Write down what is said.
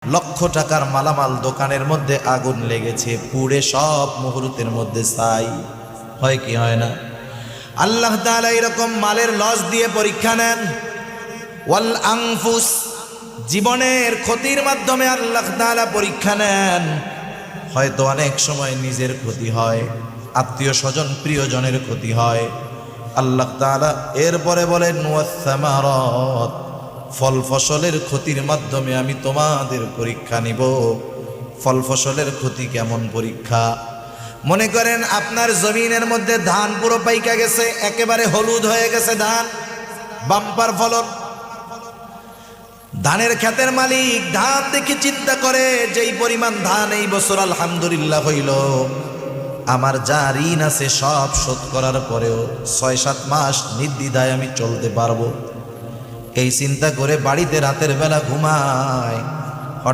লক্ষ টাকার মালামাল দোকানের মধ্যে আগুন লেগেছে, পুড়ে সব মুহূর্তের মধ্যে ছাই। হয় কি হয় না? আল্লাহ তাআলা এরকম মালের লস দিয়ে পরীক্ষা নেন। ওয়াল আনফুস, জীবনের ক্ষতির মাধ্যমে আল্লাহ তাআলা পরীক্ষা নেন। হয়তো অনেক সময় নিজের ক্ষতি হয়, আত্মীয় স্বজন প্রিয়জনের ক্ষতি হয়। আল্লাহ তাআলা এরপরে বলেন ওয়াস-সামারাত, ফল ফসলের ক্ষতির মাধ্যমে আমি তোমাদের পরীক্ষা নিব। ফল ফসলের ক্ষতি কেমন পরীক্ষা? মনে করেন আপনার জমিনের মধ্যে ধান পুরো পাইকা গেছে, একেবারে হলুদ হয়ে গেছে ধান, বাম্পার ফলন। ধানের ক্ষেতের মালিক ধান দেখে চিন্তা করে, যেই পরিমাণ ধান এই বছর আলহামদুলিল্লাহ হইল, আমার যা ঋণ আছে সব শোধ করার পরেও ৬-৭ মাস নির্দ্বিধায় আমি চলতে পারবো। এই চিন্তা করে বাড়িতে রাতের বেলা ঘুমায়।